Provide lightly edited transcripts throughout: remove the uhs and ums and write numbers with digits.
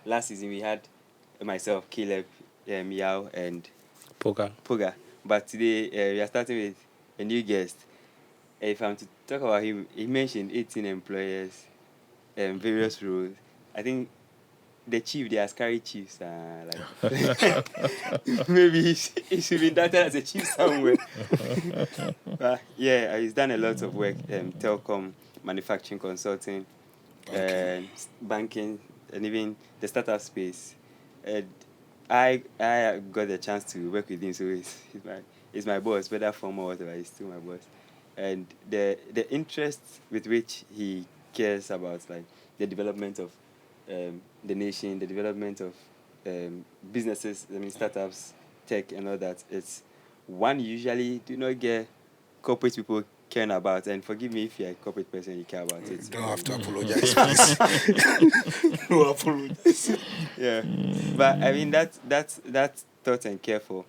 last season we had myself, Caleb, Yao, and Poga. Puga. But today we are starting with a new guest. If I'm to talk about him, he mentioned 18 employers, various roles. I think the chief, the Askari chiefs, like maybe he should be indicted as a chief somewhere. But yeah, he's done a lot of work, telecom, manufacturing, consulting, and banking, and even the startup space. And I got the chance to work with him, so he's my boss, whether former or whatever, he's still my boss. And the interest with which he cares about like the development of the nation, the development of businesses, I mean startups, tech, and all that. It's one usually do not get corporate people caring about. And forgive me if you're a corporate person, you care about it. You don't have to apologize, please. No apologize. Yeah, but I mean that thought and care for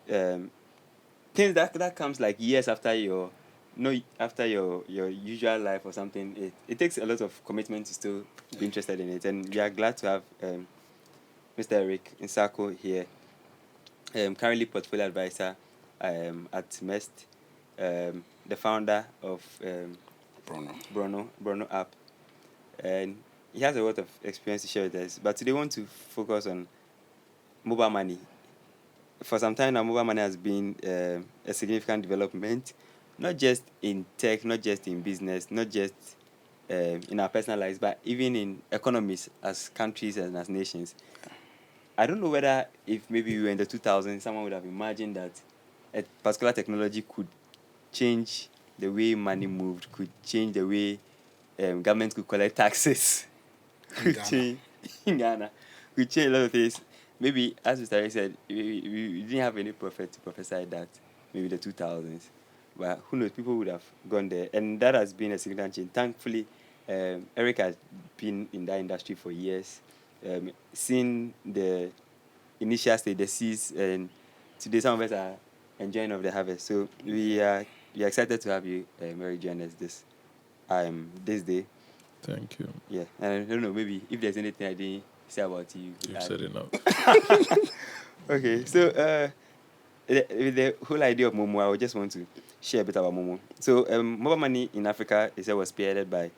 things that comes like years after your after your usual life or something. It takes a lot of commitment to still be interested in it, and we are glad to have Mr. Eric Nsarkoh here, currently portfolio advisor at Mest, the founder of Bruno app, and he has a lot of experience to share with us. But today, we want to focus on mobile money. For some time now, mobile money has been a significant development, not just in tech, not just in business, not just in our personal lives, but even in economies as countries and as nations. I don't know whether if maybe we were in the 2000s, someone would have imagined that a particular technology could change the way money moved, could change the way government could collect taxes, could change in Ghana, could change a lot of things. Maybe, as Mr. Eric said, we didn't have any prophet to prophesy that maybe the 2000s. But who knows, people would have gone there. And that has been a significant change. Thankfully, Eric has been in that industry for years, seen the initial stage, the seeds, and today some of us are enjoying of the harvest. So we are excited to have you, Eric, join us this day. Thank you. Yeah, and I don't know, maybe if there's anything I didn't say about you. You've said enough. Okay, so the whole idea of Momo, I would just want to share a bit about Momo. So mobile money in Africa was spearheaded by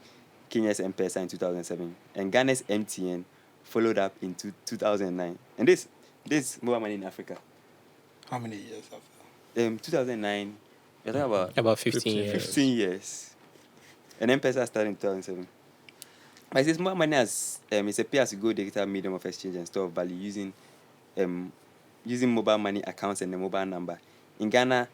Kenya's M-Pesa in 2007, and Ghana's MTN followed up in 2009. And this mobile money in Africa. How many years after? 2009. We're talking about 15 years. 15 years. And M-Pesa started in 2007. But it says mobile money it's a pay-as-you-go digital medium of exchange and store of value using mobile money accounts and a mobile number. In Ghana,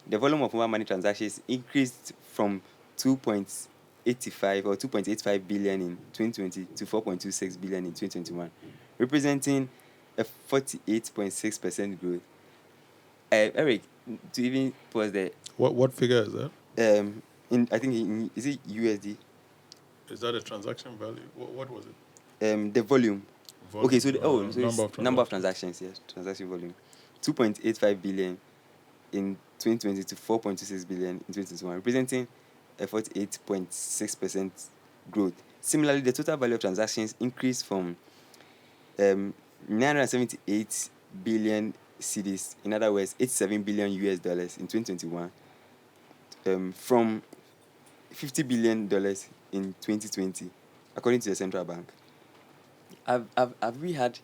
the volume of mobile money transactions increased from 2.85 billion in 2020 to 4.26 billion in 2021, representing a 48.6% growth. Eric, to even pause there. What figure is that? I think is it USD? Is that a transaction value? What was it? The volume. Okay, so number of transactions. transactions, yes, transaction volume, 2.85 billion in 2020 to 4.26 billion in 2021, representing a 48.6% growth. Similarly, the total value of transactions increased from 978 billion cedis, in other words, 87 billion US dollars in 2021, from $50 billion in 2020, according to the central bank. Have we had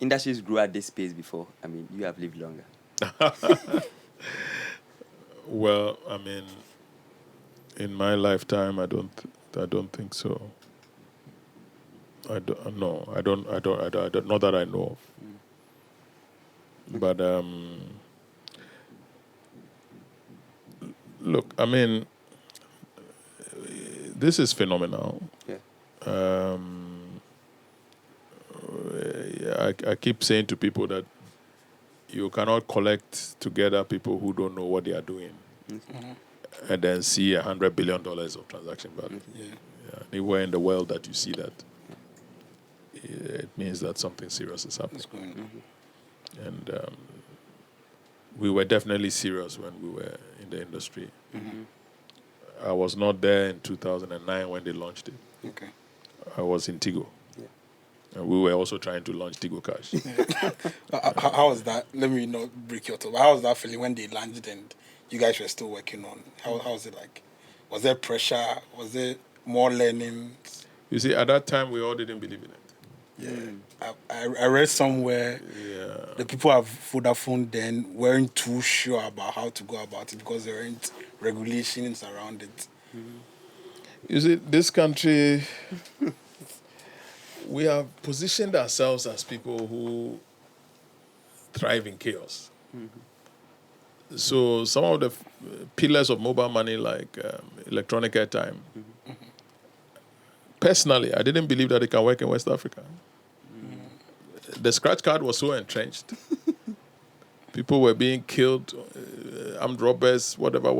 industries grow at this pace before? I mean, you have lived longer. Well, I mean, in my lifetime, I don't think so. Not that I know of. But look, I mean, this is phenomenal. Yeah. I keep saying to people that you cannot collect together people who don't know what they are doing, and then see $100 billion of transaction value. Yeah. Anywhere in the world that you see that, it means that something serious is happening. And we were definitely serious when we were in the industry. I was not there in 2009 when they launched it. Okay. I was in Tigo. Yeah. And we were also trying to launch Tigo Cash. How was that? Let me not break your top. How was that feeling when they landed and you guys were still working on? How was it like? Was there pressure? Was there more learning? You see, at that time, we all didn't believe in it. Yeah. I read somewhere the people at Vodafone then weren't too sure about how to go about it because there weren't regulations around it. You see, this country, we have positioned ourselves as people who thrive in chaos. So some of the pillars of mobile money, like electronic airtime, personally, I didn't believe that it can work in West Africa. The scratch card was so entrenched. People were being killed, armed robbers, whatever.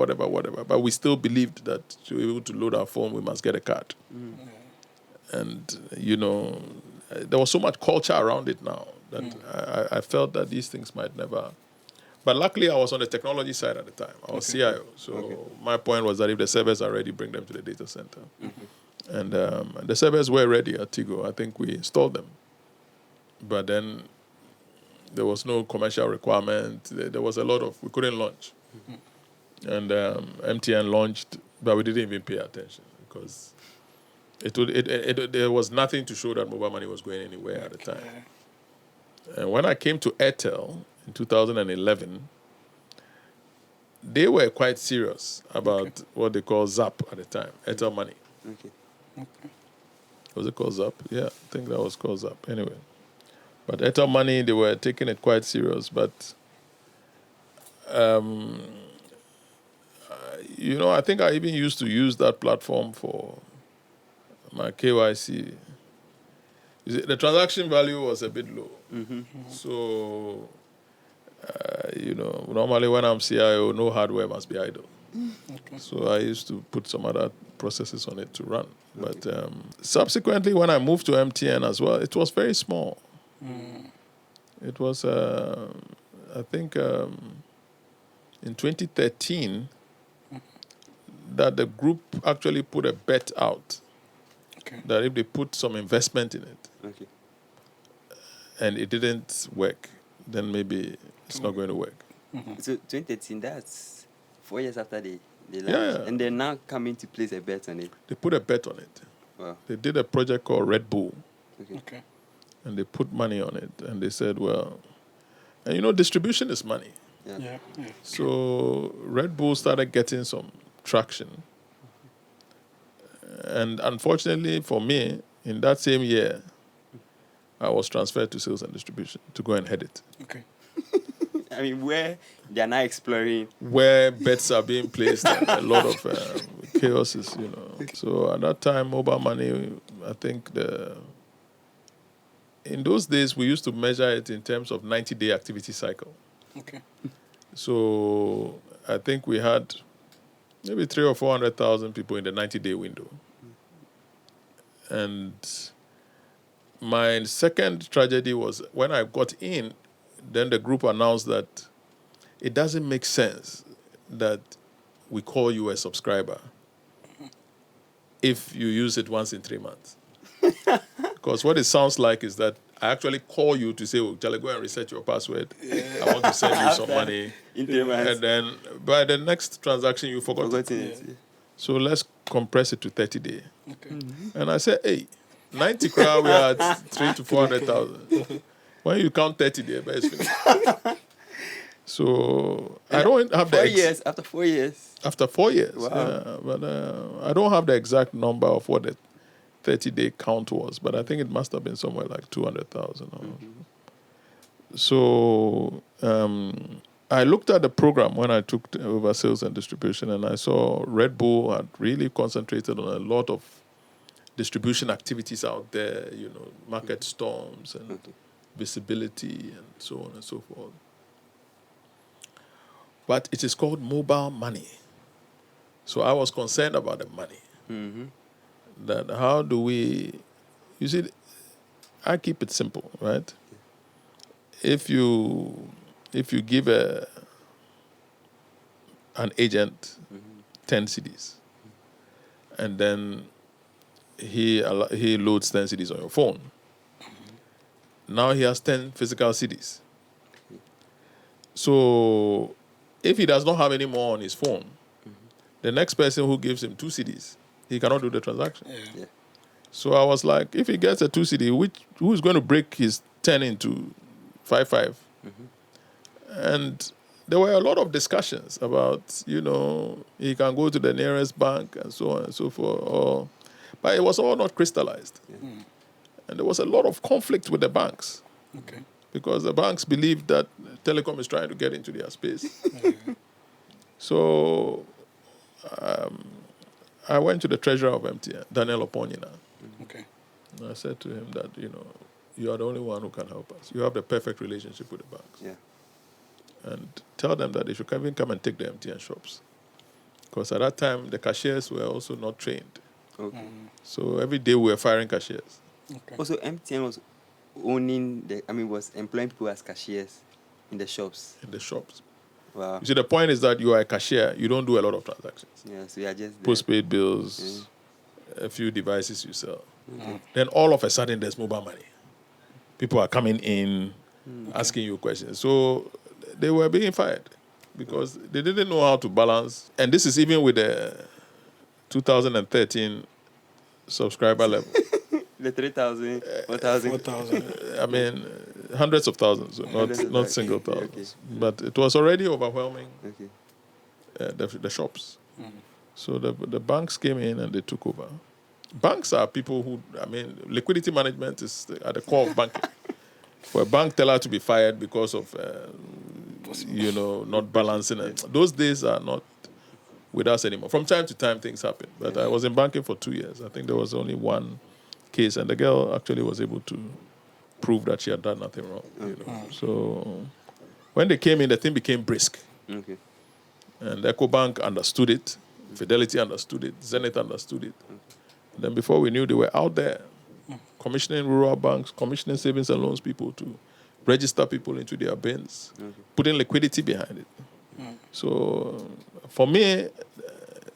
But we still believed that to be able to load our phone, we must get a card. And, there was so much culture around it now that I felt that these things might never. But luckily, I was on the technology side at the time. I was CIO. So my point was that if the servers are ready, bring them to the data center. And the servers were ready at Tigo. I think we installed them. But then there was no commercial requirement. There was a lot of, we couldn't launch. And MTN launched, but we didn't even pay attention because there was nothing to show that mobile money was going anywhere at the time. And when I came to Airtel in 2011, they were quite serious about what they call ZAP at the time, Airtel Money. Was it called ZAP? Yeah, I think that was called ZAP. Anyway. But Airtel Money, they were taking it quite serious. But, I think I even used to use that platform for my KYC. You see, the transaction value was a bit low. So, normally when I'm CIO, no hardware must be idle. So I used to put some other processes on it to run. But subsequently, when I moved to MTN as well, it was very small. It was, I think, in 2013 that the group actually put a bet out that if they put some investment in it and it didn't work, then maybe it's not going to work. So 2013, that's 4 years after they launched. Yeah. And they're now coming to place a bet on it. They put a bet on it. Wow. They did a project called Red Bull. Okay. And they put money on it. And they said, well, and distribution is money. Yeah. So Red Bull started getting some traction. And unfortunately for me, in that same year, I was transferred to sales and distribution to go and head it. Okay. I mean, where they are now exploring. Where bets are being placed and a lot of chaos is, So at that time, mobile money, I think in those days, we used to measure it in terms of 90-day activity cycle. Okay. So I think we had maybe 300,000 or 400,000 people in the 90-day window. And my second tragedy was when I got in, then the group announced that it doesn't make sense that we call you a subscriber if you use it once in 3 months. Because what it sounds like is that I actually call you to say, oh, shall I go and reset your password? I want to send you some money. In 3 months. And then by the next transaction, you forgot it. it. So let's compress it to 30 days. Okay. And I said, hey, 90 crowd, we are at 300,000 to 400,000. When you count 30 days, it's finished. So I don't have the 4 years, after 4 years. After 4 years. Wow. But I don't have the exact number of what the 30-day count was, but I think it must have been somewhere like 200,000. So I looked at the program when I took over sales and distribution, and I saw Red Bull had really concentrated on a lot of distribution activities out there, market storms and visibility and so on and so forth. But it is called mobile money. So I was concerned about the money. That how do we, you see, I keep it simple, right? If you give an agent 10 CDs, and then he loads 10 CDs on your phone. Now he has 10 physical CDs. So if he does not have any more on his phone, the next person who gives him 2 CDs, he cannot do the transaction. Yeah. So I was like, if he gets a 2 CD, who is going to break his 10 into 5? And there were a lot of discussions about, he can go to the nearest bank and so on and so forth. But it was all not crystallized. And there was a lot of conflict with the banks. Okay. Because the banks believed that telecom is trying to get into their space. So I went to the treasurer of MTN, Daniel Oponyina. Okay. And I said to him that, you are the only one who can help us. You have the perfect relationship with the banks. Yeah. And tell them that they should even come and take the MTN shops. Because at that time, the cashiers were also not trained. Okay. So every day we were firing cashiers. Okay. Also, MTN was was employing people as cashiers in the shops. In the shops. Wow. You see, the point is that you are a cashier, you don't do a lot of transactions. Yeah, so you are just there. Postpaid bills, a few devices you sell. Then all of a sudden there's mobile money. People are coming in, asking you questions. So they were being fired because they didn't know how to balance. And this is even with the 2013 subscriber level. The 3,000, 4,000. 4,000. I mean, hundreds of thousands, so not single thousands. But it was already overwhelming the shops. So the banks came in and they took over. Banks are people who, liquidity management is at the core of banking. For a bank teller to be fired because of, not balancing it, those days are not with us anymore. From time to time, things happen. But I was in banking for 2 years. I think there was only one case, and the girl actually was able to prove that she had done nothing wrong. So when they came in, the thing became brisk. Okay. And EcoBank understood it, Fidelity understood it, Zenith understood it. Then before we knew, they were out there commissioning rural banks, commissioning savings and loans people to register people into their bins, putting liquidity behind it. So for me,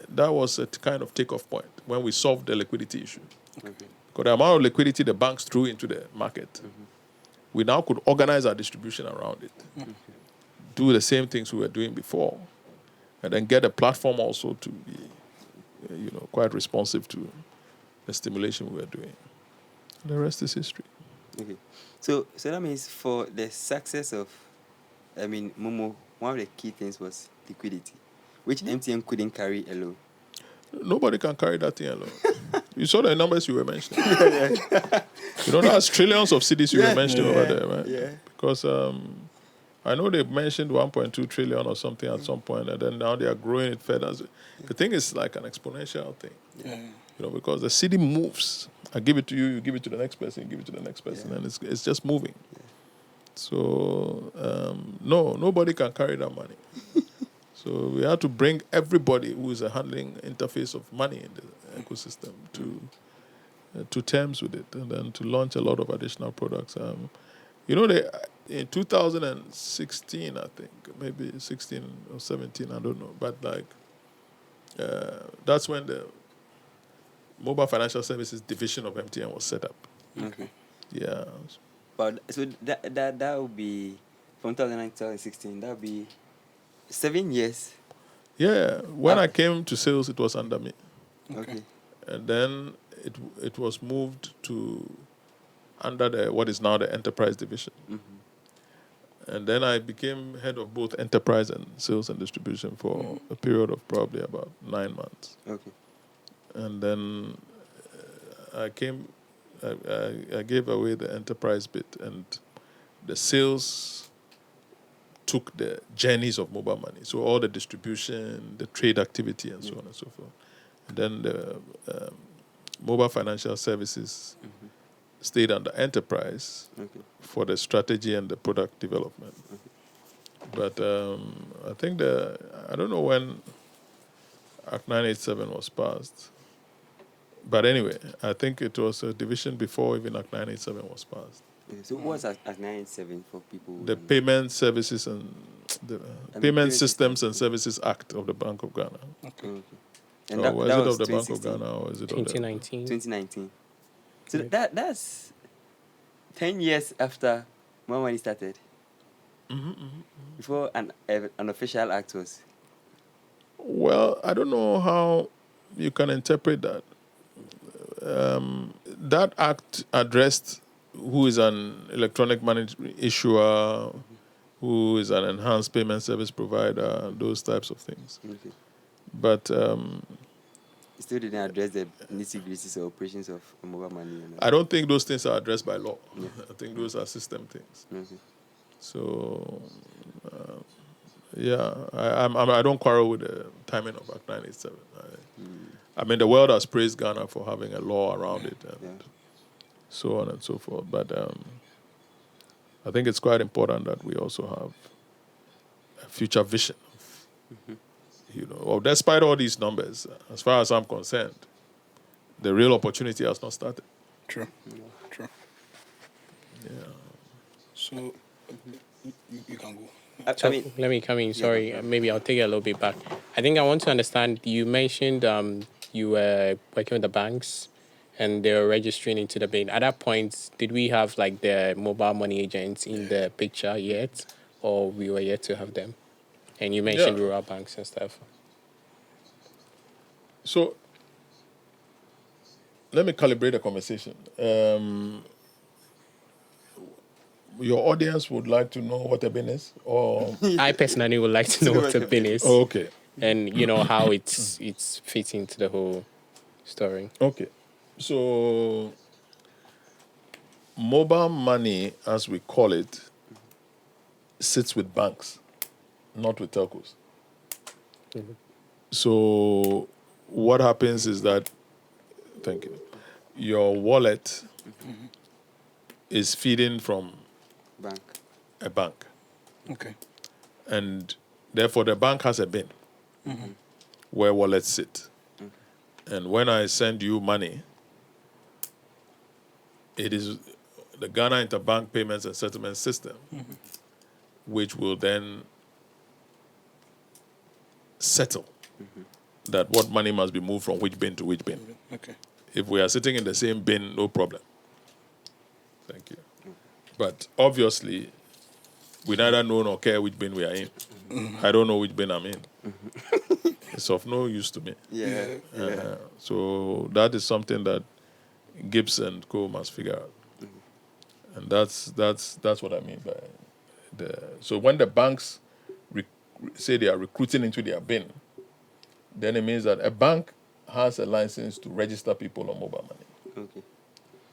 that was a kind of takeoff point when we solved the liquidity issue. Because the amount of liquidity the banks threw into the market, we now could organize our distribution around it, do the same things we were doing before, and then get a platform also to be, quite responsive to the stimulation we were doing. The rest is history. Okay. So that means for the success of, Momo, one of the key things was liquidity, which MTN couldn't carry alone. Nobody can carry that thing alone. You saw the numbers you were mentioning. That's trillions of cities you were mentioning over there, right? Yeah. Because I know they mentioned 1.2 trillion or something at some point, and then now they are growing it further. The thing is like an exponential thing. Because the city moves. I give it to you, you give it to the next person, you give it to the next person, and it's just moving. So, nobody can carry that money. So we had to bring everybody who is a handling interface of money in the ecosystem to terms with it, and then to launch a lot of additional products. In 2016, I think, maybe 16 or 17, I don't know, but that's when the Mobile Financial Services division of MTN was set up. Okay. Yeah. But so that would be from 2009 to 2016. That would be 7 years. Yeah. When I came to sales, it was under me. Okay. And then it was moved to under what is now the enterprise division. And then I became head of both enterprise and sales and distribution for a period of probably about 9 months. Okay. And then I gave away the enterprise bit, and the sales took the journeys of mobile money. So all the distribution, the trade activity, and so on and so forth. And then the mobile financial services stayed under enterprise for the strategy and the product development. But I think I don't know when Act 987 was passed. But anyway, I think it was a division before even Act 987 was passed. Okay. So what's Act 987 for people? The Payment Services and the Payment Systems and Services Act of the Bank of Ghana. Okay. And Or was that it was of the Bank of 2016, Ghana, or is it of the 2019. 2019. So Yeah. that's 10 years after Mobile Money started. Before an official act was. Well, I don't know how you can interpret that. That act addressed who is an electronic money issuer, who is an enhanced payment service provider, those types of things. Okay. But It still didn't address the nitty-gritties or operations of mobile money. I don't think those things are addressed by law. Yeah. I think those are system things. Okay. So, yeah, I don't quarrel with the timing of Act 987. I mean, the world has praised Ghana for having a law around it and Yeah. so on and so forth. But I think it's quite important that we also have a future vision of, well, despite all these numbers, as far as I'm concerned, the real opportunity has not started. True. True. Yeah. So you can go. I mean, Let me come in. Sorry, yeah. maybe I'll take it a little bit back. I think I want to understand. You mentioned you were working with the banks, and they were registering into the bin. At that point, did we have like the mobile money agents in the picture yet, or we were yet to have them? And you mentioned Yeah. rural banks and stuff. So let me calibrate the conversation. Your audience would like to know what a bin is, or I personally would like to know what a bin is, okay, and how it's fits into the whole story. okay. So mobile money, as we call it, sits with banks, not with telcos. So what happens is that, thank you, your wallet is feeding from Bank. a bank, Okay. and therefore the bank has a bin where wallets sit. And when I send you money, it is the Ghana Interbank Payments and Settlement System, which will then settle that what money must be moved from which bin to which bin. Okay. If we are sitting in the same bin, no problem. Thank you. But obviously, we neither know nor care which bin we are in. I don't know which bin I'm in. It's of no use to me. Yeah. So that is something that Gibbs and Co must figure out. And that's what I mean by the. So when the banks say they are recruiting into their bin, then it means that a bank has a license to register people on mobile money. Okay.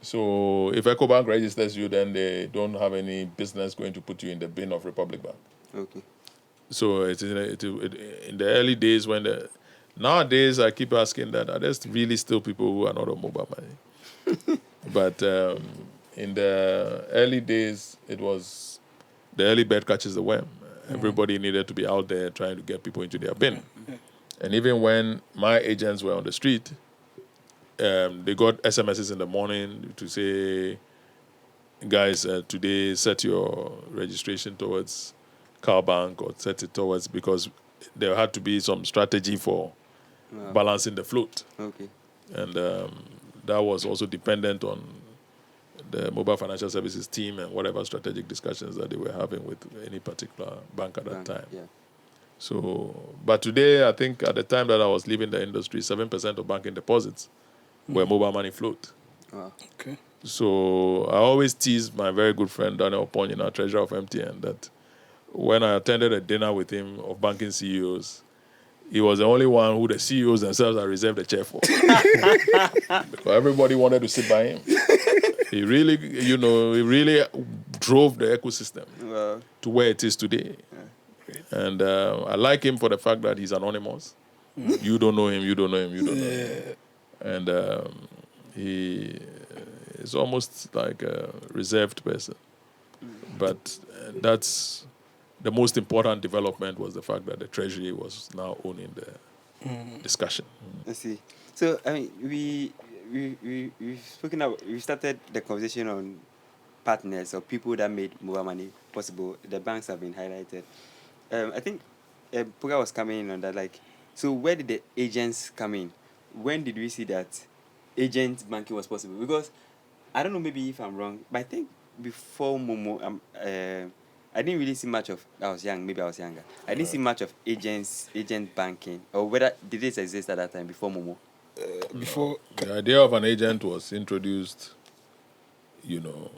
So if EcoBank registers you, then they don't have any business going to put you in the bin of Republic Bank. Okay. So it in the early days nowadays I keep asking that, are there really still people who are not on mobile money? But in the early days, it was the early bird catches the worm. Everybody needed to be out there trying to get people into their bin. And even when my agents were on the street, they got SMSs in the morning to say, guys, today set your registration towards CarBank or set it towards, because there had to be some strategy for balancing the float. Okay. And that was also dependent on the mobile financial services team and whatever strategic discussions that they were having with any particular bank at that time. Yeah. So, but today, I think at the time that I was leaving the industry, 7% of banking deposits were mobile money float. Wow. Okay. So I always tease my very good friend Daniel Ponyin, treasurer of MTN, that when I attended a dinner with him of banking CEOs, he was the only one who the CEOs themselves had reserved a chair for. Because everybody wanted to sit by him. He really, he really drove the ecosystem to where it is today. And I like him for the fact that he's anonymous. You don't know him, you don't know him, you don't know him. And he is almost like a reserved person. But that's the most important development, was the fact that the Treasury was now owning the discussion. I see. So I mean, we've started the conversation on partners or people that made mobile money possible. The banks have been highlighted. I think Puga was coming in on that. Like, So where did the agents come in? When did we see that agent banking was possible? Because I don't know, maybe if I'm wrong, but I think before Momo, I didn't really see much of. I was young, maybe I was younger. I didn't see much of agent banking, or whether did it exist at that time before Momo. Before The idea of an agent was introduced, you know,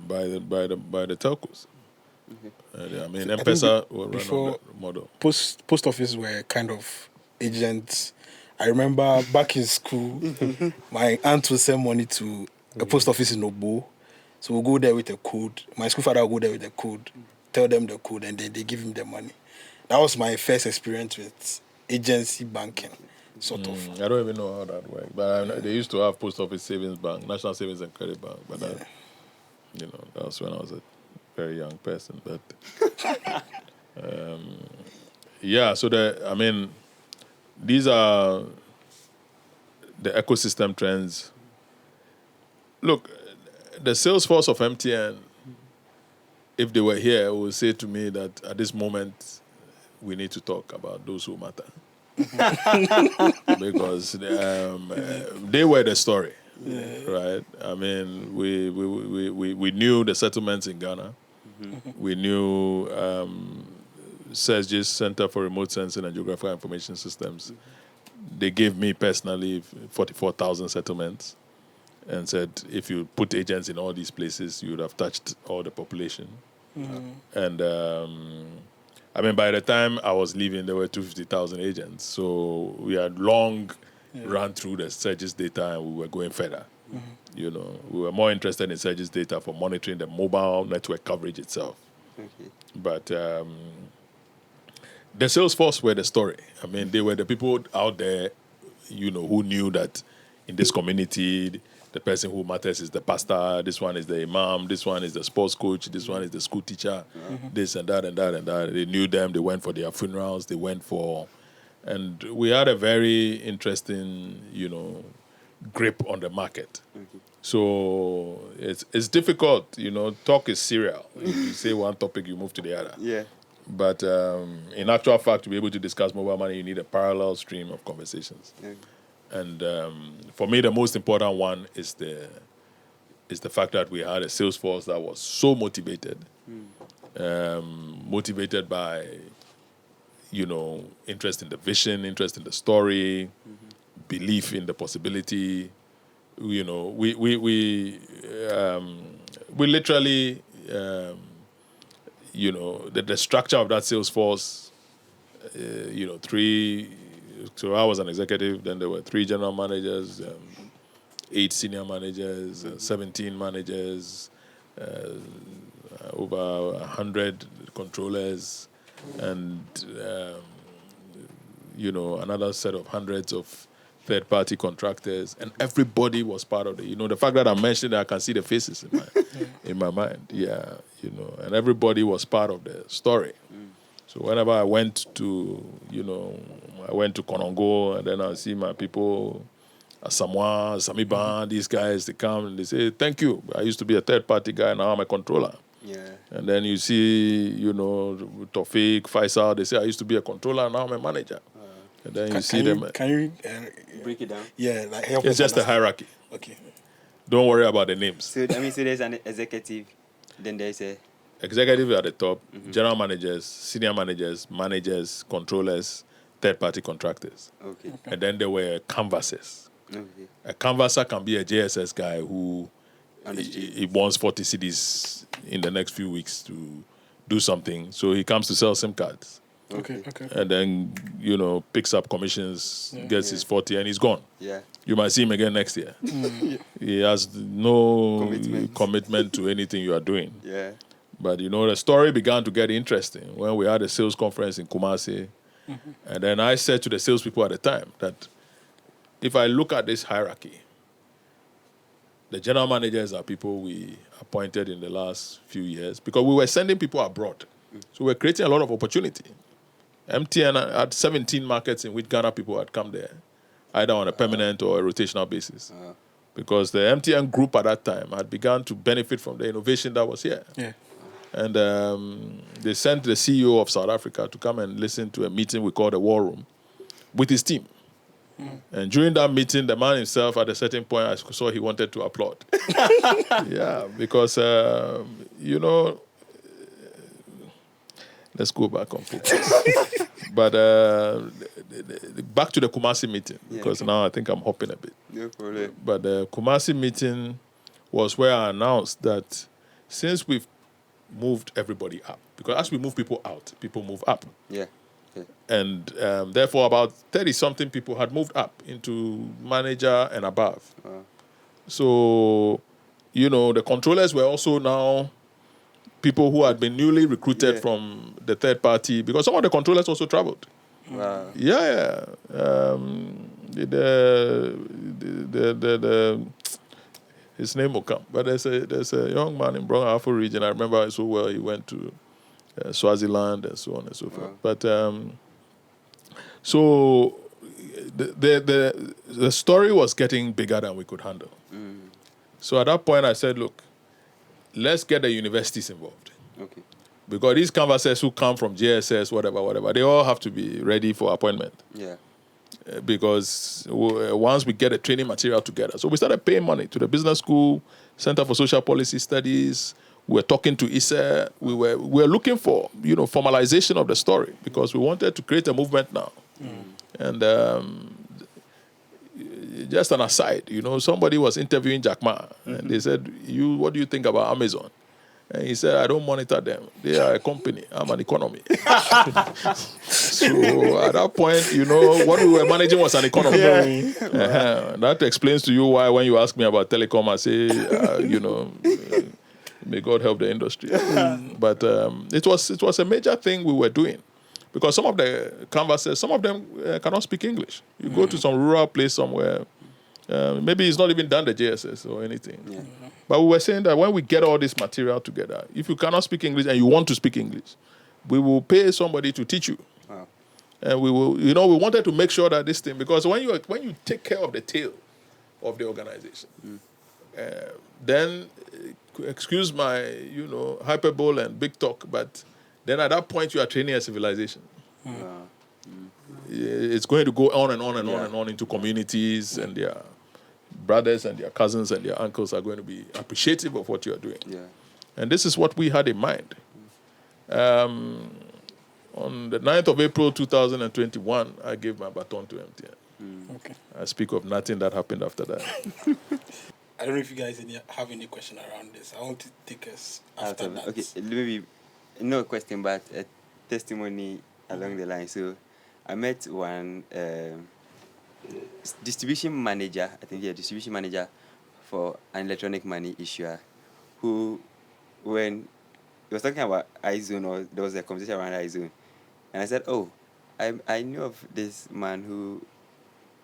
by the telcos. I mean, I think M-Pesa will run before on the model. post office were kind of agents. I remember back in school, my aunt would send money to a post office in Obo. So we'll go there with a code. My school father will go there with a code, tell them the code, and then they give him the money. That was my first experience with agency banking, sort of. I don't even know how that worked, but they used to have post office savings bank, national savings and credit bank, but that, you know, that was when I was a very young person. But yeah, so these are the ecosystem trends. Look, the sales force of MTN, if they were here, would say to me that at this moment we need to talk about those who matter. Because they were the story, right? I mean, we knew the settlements in Ghana. We knew CESG's Center for Remote Sensing and Geographical Information Systems. They gave me personally 44,000 settlements and said, if you put agents in all these places, you would have touched all the population. And I mean, by the time I was leaving, there were 250,000 agents. So we had long run through the CESG's data and we were going further. You know, we were more interested in CESG's data for monitoring the mobile network coverage itself. Okay. But the sales force were the story. I mean, they were the people out there, you know, who knew that in this community, the person who matters is the pastor, this one is the imam, this one is the sports coach, this one is the school teacher, this and that and that and that. They knew them, they went for their funerals, they went for... And we had a very interesting, you know, grip on the market. So it's difficult, you know, talk is serial. If you say one topic, you move to the other. Yeah. But in actual fact, to be able to discuss mobile money, you need a parallel stream of conversations. Okay. And for me, the most important one is the fact that we had a sales force that was so motivated, motivated by, you know, interest in the vision, interest in the story, belief in the possibility. You know, we literally, you know, the structure of that sales force. You know, so I was an executive, then there were 3 general managers, 8 senior managers, 17 managers, over 100 controllers, and, you know, another set of hundreds of third-party contractors, and everybody was part of it. You know, the fact that I mentioned that, I can see the faces in my mind. Yeah, you know, and everybody was part of the story. So whenever I went to, you know, I went to Konongo, and then I see my people, Asamoah, Samiban, these guys, they come and they say, thank you. I used to be a third-party guy, now I'm a controller. Yeah. And then you see, you know, Tofik, Faisal, they say, I used to be a controller, now I'm a manager. And then you see them. Can you Break it down. Yeah, like help It's us just a understand. hierarchy. Okay. Don't worry about the names. So I mean, so there's an executive, then there's a Executive at the top, general managers, senior managers, managers, controllers, third-party contractors. okay. And then there were canvassers. Okay. A canvasser can be a JSS guy who Understood. he wants 40 cities in the next few weeks to do something. So he comes to sell SIM cards. Okay. And then, you know, picks up commissions, gets his 40, and he's gone. Yeah. You might see him again next year. He has no commitment to anything you are doing. Yeah. But, you know, the story began to get interesting when we had a sales conference in Kumasi. And then I said to the salespeople at the time that if I look at this hierarchy, the general managers are people we appointed in the last few years because we were sending people abroad. So we're creating a lot of opportunity. MTN had 17 markets in which Ghana people had come there, either on a permanent or a rotational basis. Because the MTN group at that time had begun to benefit from the innovation that was here. Yeah. And they sent the CEO of South Africa to come and listen to a meeting we called the War Room with his team. And during that meeting, the man himself, at a certain point, I saw he wanted to applaud. Yeah, because, let's go back on focus. But back to the Kumasi meeting, because now I think I'm hopping a bit. No problem. But the Kumasi meeting was where I announced that since we've moved everybody up, because as we move people out, people move up. Yeah. And therefore, about 30-something people had moved up into manager and above. Wow. So, the controllers were also now people who had been newly recruited from the third party, because some of the controllers also traveled. Wow. Yeah. His name will come. But there's a young man in Brong Ahafo region. I remember so well. He went to Swaziland and so on and so forth. But so the story was getting bigger than we could handle. So at that point, I said, look, let's get the universities involved. Okay. Because these canvassers who come from JSS, whatever, they all have to be ready for appointment. Yeah. Because once we get the training material together. So we started paying money to the business school, Center for Social Policy Studies. We were talking to ISA. We were looking for, formalization of the story, because we wanted to create a movement now. And just an aside, somebody was interviewing Jack Ma, and they said, what do you think about Amazon? And he said, I don't monitor them. They are a company. I'm an economy. So at that point, what we were managing was an economy. That explains to you why when you ask me about telecom, I say, may God help the industry. But it was a major thing we were doing. Because some of the canvassers, some of them cannot speak English. You go to some rural place somewhere, maybe he's not even done the JSS or anything. Yeah. But we were saying that when we get all this material together, if you cannot speak English and you want to speak English, we will pay somebody to teach you. Wow. And we will, we wanted to make sure that this thing, because when you take care of the tail of the organization, then, excuse my, hyperbole and big talk, but then at that point you are training a civilization. It's going to go on and on and on and on into communities, and their brothers and their cousins and their uncles are going to be appreciative of what you are doing. Yeah. And this is what we had in mind. On the 9th of April 2021, I gave my baton to MTN. Okay. I speak of nothing that happened after that. I don't know if you guys have any question around this. I want to take us after that. Okay, maybe no question, but a testimony along the line. So I met one distribution manager, distribution manager for an electronic money issuer, who, when he was talking about iZone, or there was a conversation around iZone, and I said, oh, I knew of this man who,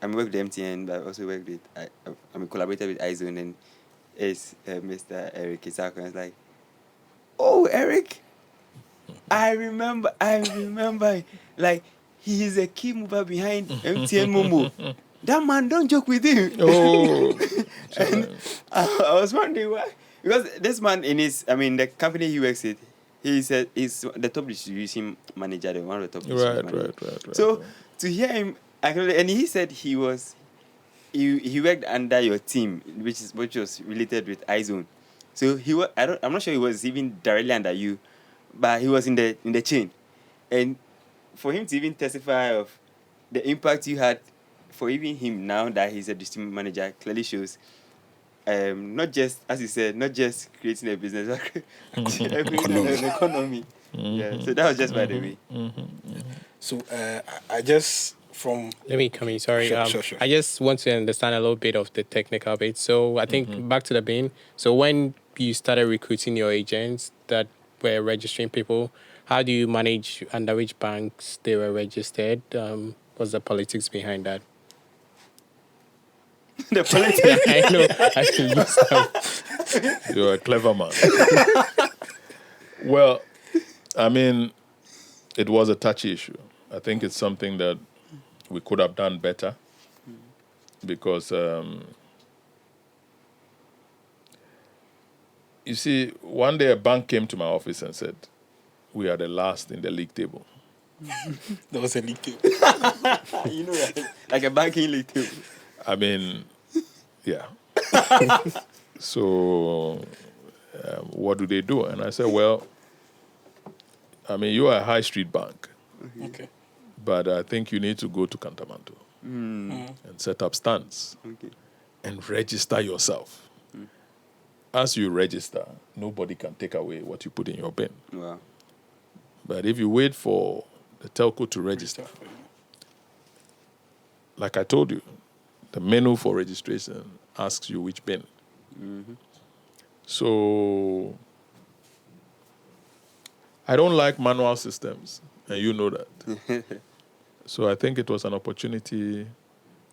I worked with MTN, but I also worked with, collaborated with iZone, and it's Mr. Eric Nsarkoh. And I was like, oh, Eric, I remember, like, he is a key mover behind MTN Momo. That man, don't joke with him. Oh. And I was wondering why. Because this man, the company he works with, he's the top distribution manager, one of the top distribution managers. Right. So to hear him, and he said he worked under your team, which was related with iZone. So I'm not sure he was even directly under you, but he was in the chain. And for him to even testify of the impact you had for even him now that he's a distribution manager clearly shows not just, as you said, not just creating a business, but creating an economy. Yeah. So that was just by the way. So I just Let me come in. Sorry. Sure. I just want to understand a little bit of the technical bit. So I think back to the beginning. So when you started recruiting your agents that were registering people, how do you manage under which banks they were registered? What's the politics behind that? The politics? I know. I can use that. You're a clever man. Well, it was a touchy issue. I think it's something that we could have done better because You see, one day a bank came to my office and said, we are the last in the league table. There was a leak too. You know, like a banking league too. I mean, yeah. So, what do they do? And I said, well, I mean, you are a high street bank, Okay. but I think you need to go to Cantamanto Mm. and set up stands Okay. and register yourself. As you register, nobody can take away what you put in your bin. Wow. But if you wait for the telco to register, like I told you, the menu for registration asks you which bin. Mm-hmm. So I don't like manual systems, and you know that. So I think it was an opportunity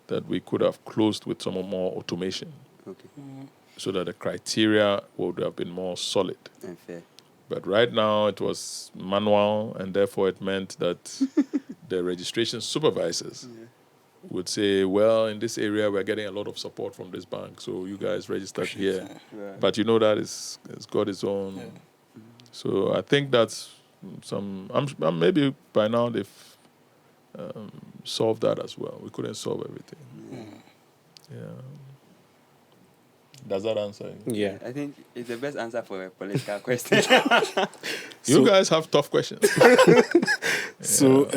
that we could have closed with some more automation Okay. so that the criteria would have been more solid. And fair. But right now it was manual, and therefore it meant that the registration supervisors would say, well, in this area we're getting a lot of support from this bank, so you guys registered here. Right. But you know that it's got its own. Yeah. So I think that's maybe by now they've solved that as well. We couldn't solve everything. Yeah. Does that answer you? Yeah. I think it's the best answer for a political question. You guys have tough questions. So,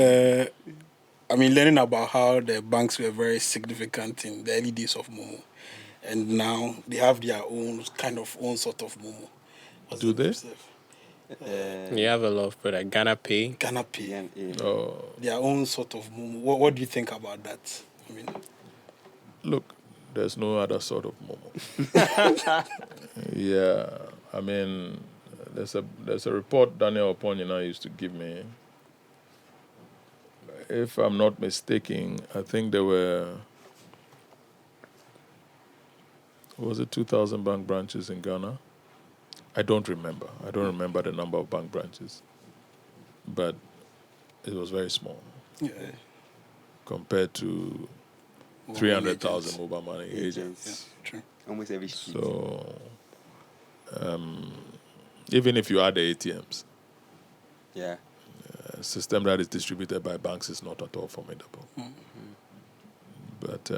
I mean, learning about how the banks were very significant in the early days of Momo, and now they have their own own sort of Momo. What's Do the name, they? Seth? You have a lot of product. Ghana Pay. Ghana Pay. Yeah. Oh, Their own sort of Momo. What do you think about that? I mean, look, there's no other sort of Momo. Yeah, I mean, there's a report Daniel Oponyina used to give me. If I'm not mistaken, I think there were, was it 2,000 bank branches in Ghana? I don't remember. I don't remember the number of bank branches. But it was very small yeah. compared to 300,000 mobile money agents. True. Almost every street. So, even if you add the ATMs, Yeah. a system that is distributed by banks is not at all formidable. But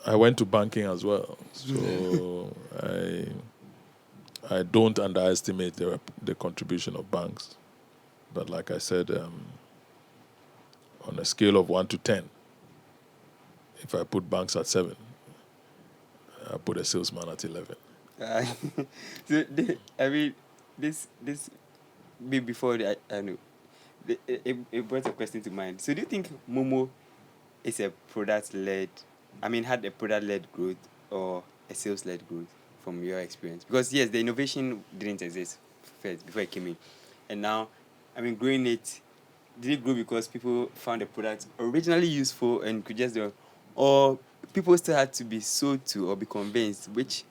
I went to banking as well, so I don't underestimate the contribution of banks. But like I said, on a scale of 1 to 10, if I put banks at 7, I put a salesman at 11. So I mean, this before I know, it brought a question to mind. So do you think Momo is a product-led? I mean, had a product-led growth or a sales-led growth from your experience? Because yes, the innovation didn't exist first before it came in, and now, I mean, growing it, did it grow because people found the product originally useful and could just do, or people still had to be sold to or be convinced? Which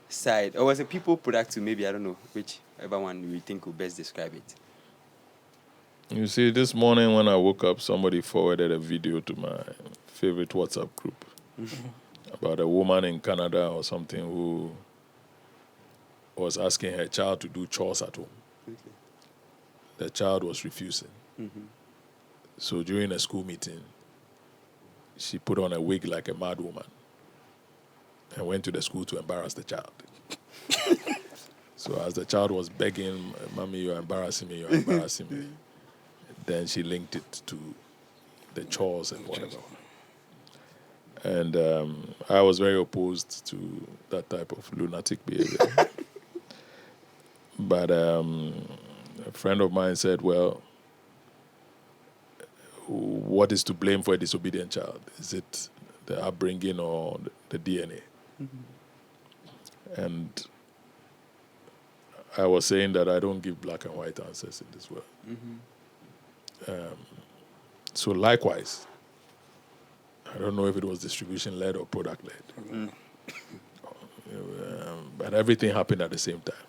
side, or was it people product to? Maybe I don't know whichever one you think would best describe it. You see, this morning when I woke up, somebody forwarded a video to my favorite WhatsApp group about a woman in Canada or something who was asking her child to do chores at home. Okay. The child was refusing. So during a school meeting, she put on a wig like a mad woman and went to the school to embarrass the child. So as the child was begging, "Mommy, you're embarrassing me, you're embarrassing me," then she linked it to the chores and whatever. And I was very opposed to that type of lunatic behavior. But a friend of mine said, well, what is to blame for a disobedient child? Is it the upbringing or the DNA? And I was saying that I don't give black and white answers in this world. So likewise, I don't know if it was distribution-led or product-led. But everything happened at the same time.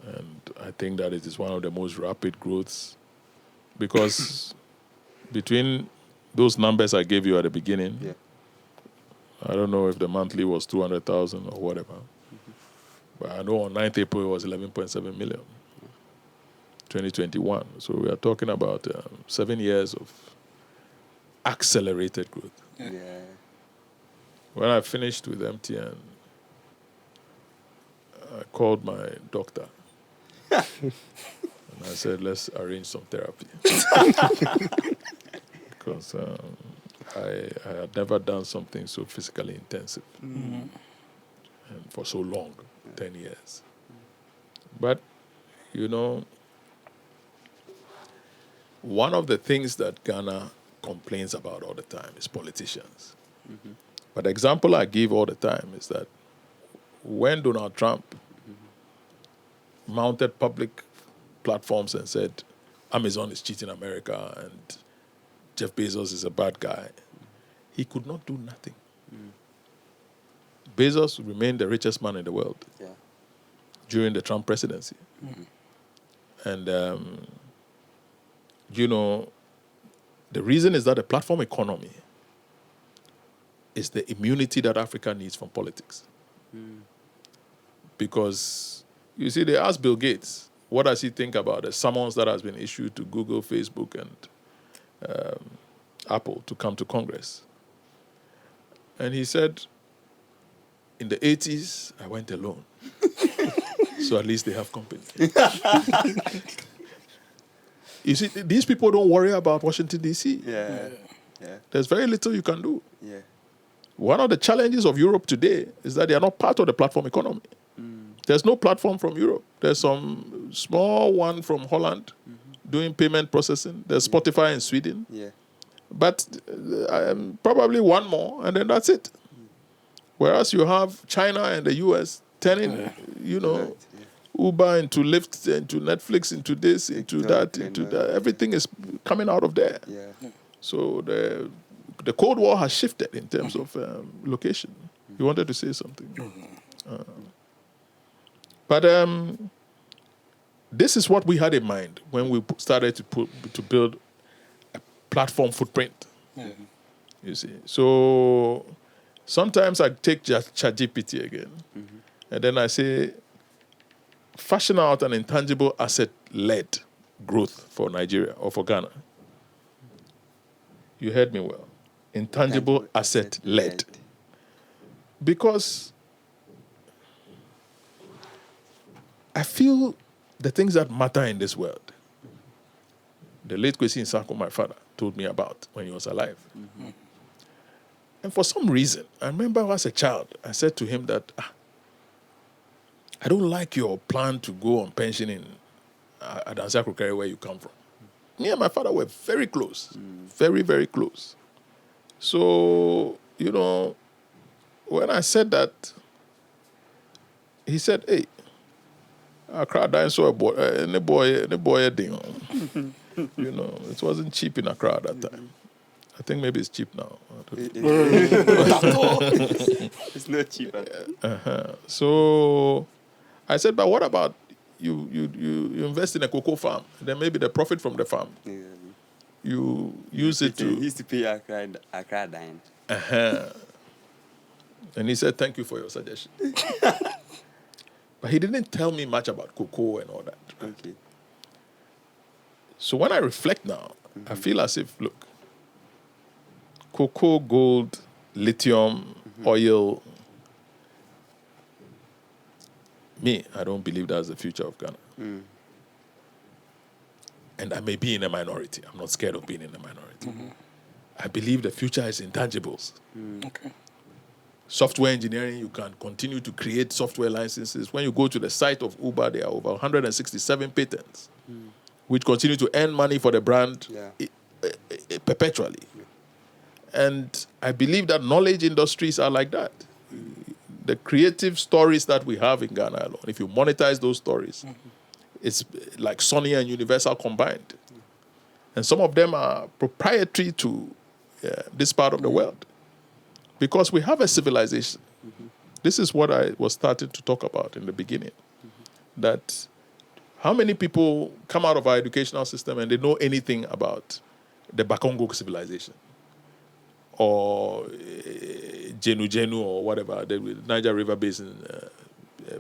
And I think that it is one of the most rapid growths because between those numbers I gave you at the beginning, I don't know if the monthly was 200,000 or whatever. But I know on 9th April it was 11.7 million. 2021. So we are talking about 7 years of accelerated growth. Yeah. When I finished with MTN, I called my doctor. And I said, let's arrange some therapy. Because I had never done something so physically intensive. And for so long, 10 years. But, you know, one of the things that Ghana complains about all the time is politicians. But the example I give all the time is that when Donald Trump mounted public platforms and said Amazon is cheating America and Jeff Bezos is a bad guy, he could not do nothing. Bezos remained the richest man in the world during the Trump presidency. And, you know, the reason is that the platform economy is the immunity that Africa needs from politics. Because, you see, they asked Bill Gates, what does he think about the summons that has been issued to Google, Facebook, and Apple to come to Congress? And he said, in the 80s, I went alone. So at least they have company. You see, these people don't worry about Washington, D.C. Yeah. There's very little you can do. Yeah. One of the challenges of Europe today is that they are not part of the platform economy. There's no platform from Europe. There's some small one from Holland doing payment processing. There's Spotify in Sweden. Yeah. But probably one more, and then that's it. Whereas you have China and the US turning, you know, Right, Uber into Lyft, into Netflix, into this, into that, into that. Everything is coming out of there. Yeah. So the Cold War has shifted in terms of location. You wanted to say something? But this is what we had in mind when we started to build a platform footprint. You see, so sometimes I take ChatGPT again, and then I say, fashion out an intangible asset-led growth for Nigeria or for Ghana. You heard me well. Intangible asset-led. Because I feel the things that matter in this world, the late Eric Nsarkoh, my father, told me about when he was alive. And for some reason, I remember as a child, I said to him that, I don't like your plan to go on pension in Nsarkoh, where you come from. Me and my father were very close, very, very close. So, you know, when I said that, he said, hey, Accra dinosaur boy, any boy thing. You know, it wasn't cheap in Accra at that time. I think maybe it's cheap now. It's not cheap. So I said, but what about you invest in a cocoa farm? Then maybe the profit from the farm, you use it to... He used to pay Accra Giant. And he said, thank you for your suggestion. But he didn't tell me much about cocoa and all that. Okay. So when I reflect now, I feel as if, look, cocoa, gold, lithium, oil. Me, I don't believe that's the future of Ghana. And I may be in a minority. I'm not scared of being in a minority. I believe the future is intangibles. Okay. Software engineering, you can continue to create software licenses. When you go to the site of Uber, there are over 167 patents, which continue to earn money for the brand perpetually. And I believe that knowledge industries are like that. The creative stories that we have in Ghana alone, if you monetize those stories, it's like Sony and Universal combined. And some of them are proprietary to this part of the world. Because we have a civilization. This is what I was starting to talk about in the beginning. That how many people come out of our educational system and they know anything about the Bakongo civilization or Jenu or whatever, the Niger River Basin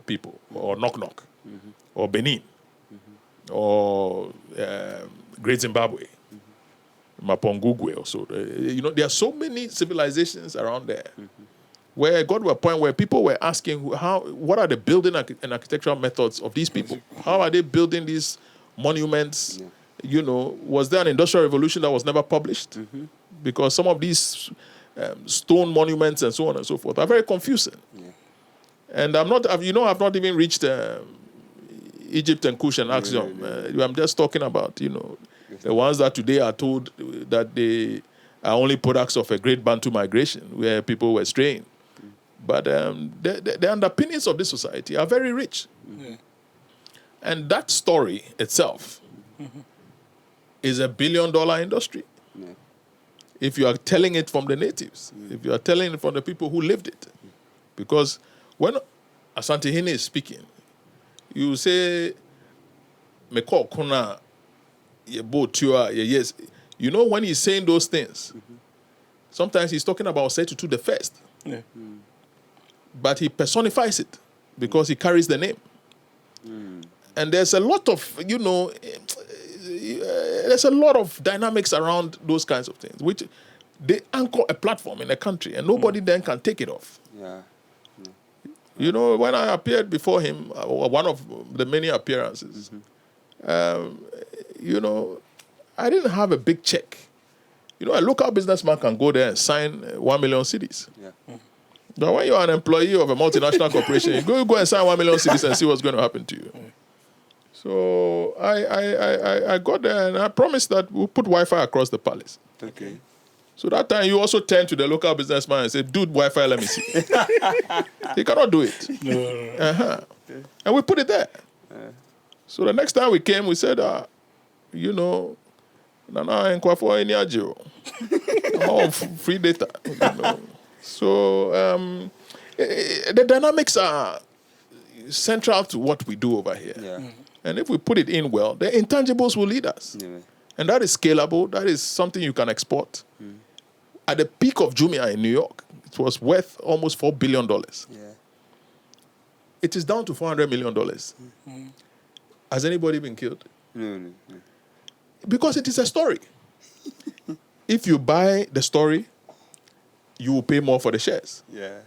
people, or Knock Knock, or Benin, or Great Zimbabwe, Mapongugwe or so. There are so many civilizations around there where I got to a point where people were asking what are the building and architectural methods of these people? How are they building these monuments? Was there an industrial revolution that was never published? Because some of these stone monuments and so on and so forth are very confusing. Yeah. And I've not even reached Egypt and Kush and Axiom. I'm just talking about, the ones that today are told that they are only products of a great Bantu migration where people were straying. But the underpinnings of this society are very rich. Yeah. And that story itself is $1 billion industry. Yeah. If you are telling it from the natives, if you are telling it from the people who lived it. Because when Asante Hene is speaking, you say, Meko Kuna, Yebo Tua, yes. When he's saying those things, sometimes he's talking about Setutu the first. Yeah. But he personifies it because he carries the name. And there's a lot of, there's a lot of dynamics around those kinds of things, which they anchor a platform in a country and nobody then can take it off. Yeah. When I appeared before him, one of the many appearances, I didn't have a big check. A local businessman can go there and sign 1 million cedis. Yeah. But when you're an employee of a multinational corporation, you go and sign 1 million cedis and see what's going to happen to you. So I got there and I promised that we'll put Wi-Fi across the palace. Okay. So that time you also turn to the local businessman and say, dude, Wi-Fi, let me see. He cannot do it. No. And we put it there. So the next time we came, we said, Nana and Kwafo Eniajo. Free data. So the dynamics are central to what we do over here. Yeah. And if we put it in well, the intangibles will lead us. Yeah. And that is scalable. That is something you can export. At the peak of Jumia in New York, it was worth almost $4 billion. Yeah. It is down to $400 million. Has anybody been killed? No. Because it is a story. If you buy the story, you will pay more for the shares. Yeah.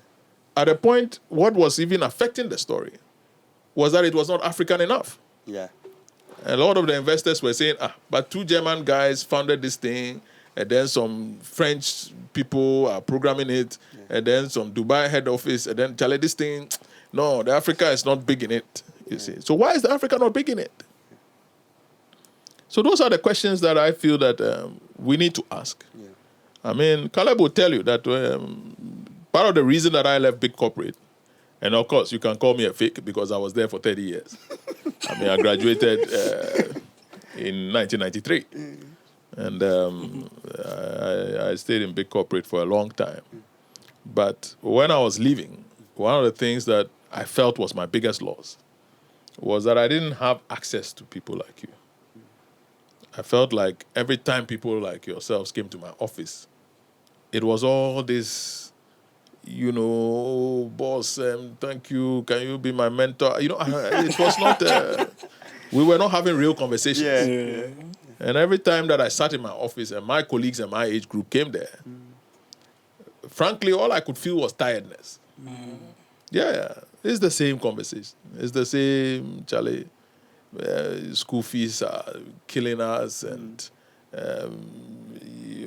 At a point, what was even affecting the story was that it was not African enough. Yeah. A lot of the investors were saying, but 2 German guys founded this thing, and then some French people are programming it, and then some Dubai head office, and then Charlie, this thing, no, the Africa is not big in it, you see. So why is the Africa not big in it? So those are the questions that I feel that we need to ask. Yeah. I mean, Caleb will tell you that part of the reason that I left big corporate, and of course, you can call me a fake because I was there for 30 years. I graduated in 1993. And I stayed in big corporate for a long time. But when I was leaving, one of the things that I felt was my biggest loss was that I didn't have access to people like you. I felt like every time people like yourselves came to my office, it was all this, boss, thank you, can you be my mentor? It was not, we were not having real conversations. Yeah. And every time that I sat in my office and my colleagues and my age group came there, frankly, all I could feel was tiredness. Yeah, it's the same conversation. It's the same, Charlie. School fees are killing us, and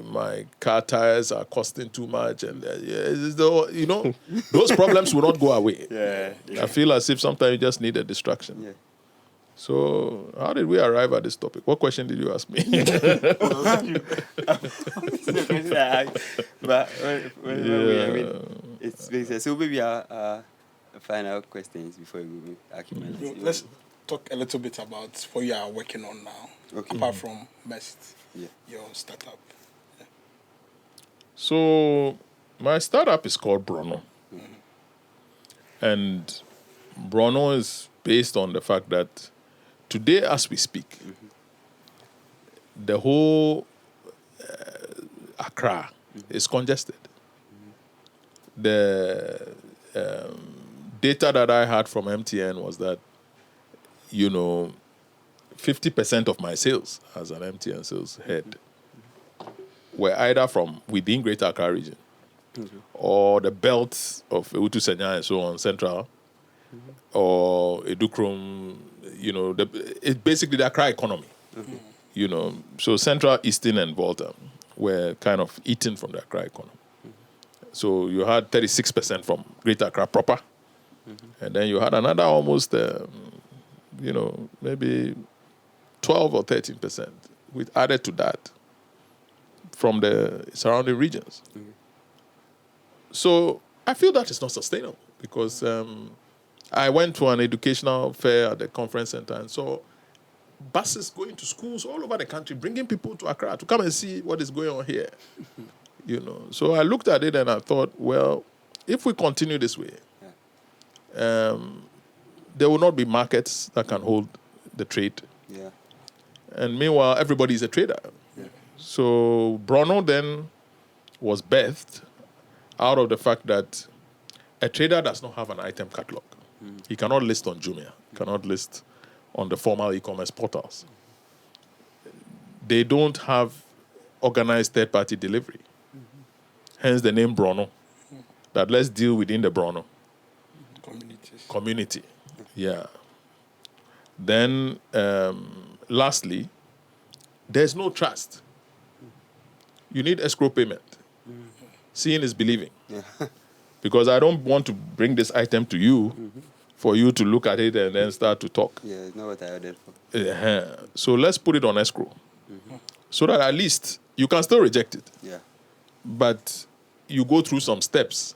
my car tires are costing too much, and those problems will not go away. Yeah. I feel as if sometimes you just need a distraction. Yeah. So, how did we arrive at this topic? What question did you ask me? But it's basically, so maybe our final questions before we accumulate. Let's talk a little bit about what you are working on now, apart from Best, your startup. Yeah. So, my startup is called Brono. And Brono is based on the fact that today, as we speak, the whole Accra is congested. the data that I had from MTN was that, 50% of my sales as an MTN sales head were either from within Greater Accra region or the belt of Ewutu Senya and so on, Central, or Edukrum, it's basically the Accra economy. So Central, Eastern, and Volta were kind of eaten from the Accra economy. So you had 36% from Greater Accra proper, and then you had another almost, maybe 12 or 13%, with added to that from the surrounding regions. So I feel that is not sustainable because I went to an educational fair at the conference center and saw buses going to schools all over the country, bringing people to Accra to come and see what is going on here. So I looked at it and I thought, well, if we continue this way, there will not be markets that can hold the trade. Yeah. And meanwhile, everybody is a trader. Yeah. So Brono then was birthed out of the fact that a trader does not have an item catalog. He cannot list on Jumia. He cannot list on the formal e-commerce portals. They don't have organized third-party delivery. Hence the name Brono. That let's deal within the Brono community. Yeah. Then, lastly, there's no trust. You need escrow payment. Seeing is believing. Yeah. Because I don't want to bring this item to you for you to look at it and then start to talk. Yeah, it's not what I ordered for. So let's put it on escrow. So that at least you can still reject it. Yeah. But you go through some steps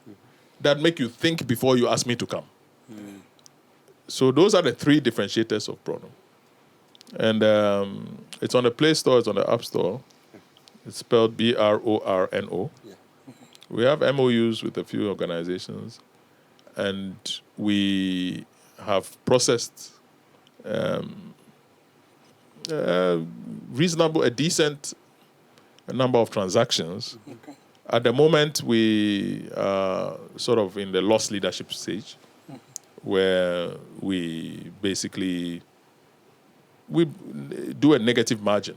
that make you think before you ask me to come. So those are the three differentiators of Brono. And it's on the Play Store, it's on the App Store. It's spelled BRORNO. Yeah. We have MOUs with a few organizations, and we have processed a decent number of transactions. Okay. At the moment, we are sort of in the loss leadership stage, where we basically do a negative margin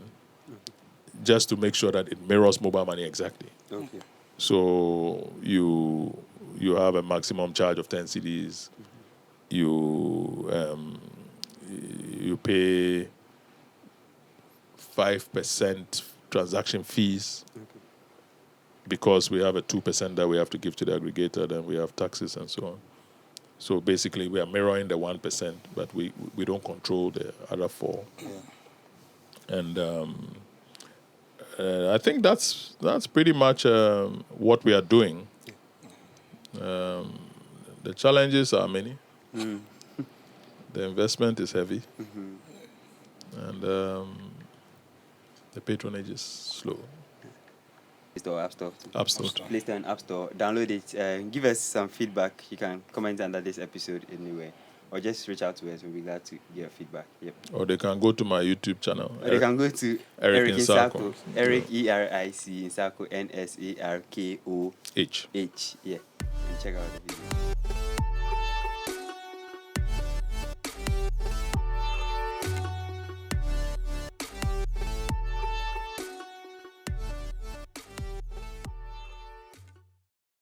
just to make sure that it mirrors mobile money exactly. Okay. So you have a maximum charge of 10 CDs. You pay 5% transaction fees because we have a 2% that we have to give to the aggregator. Then we have taxes and so on. So basically, we are mirroring the 1%, but we don't control the other 4%. Yeah. And I think that's pretty much what we are doing. The challenges are many. The investment is heavy. And the patronage is slow. Play Store, App Store. App Store. Play Store and App Store. Download it. Give us some feedback. You can comment under this episode anywhere. Or just reach out to us. We'll be glad to get your feedback. Yep. Or they can go to my YouTube channel. Or they can go to Eric Nsarkoh. Eric ERIC Nsarkoh NSARKOH. Yeah. And check out the video.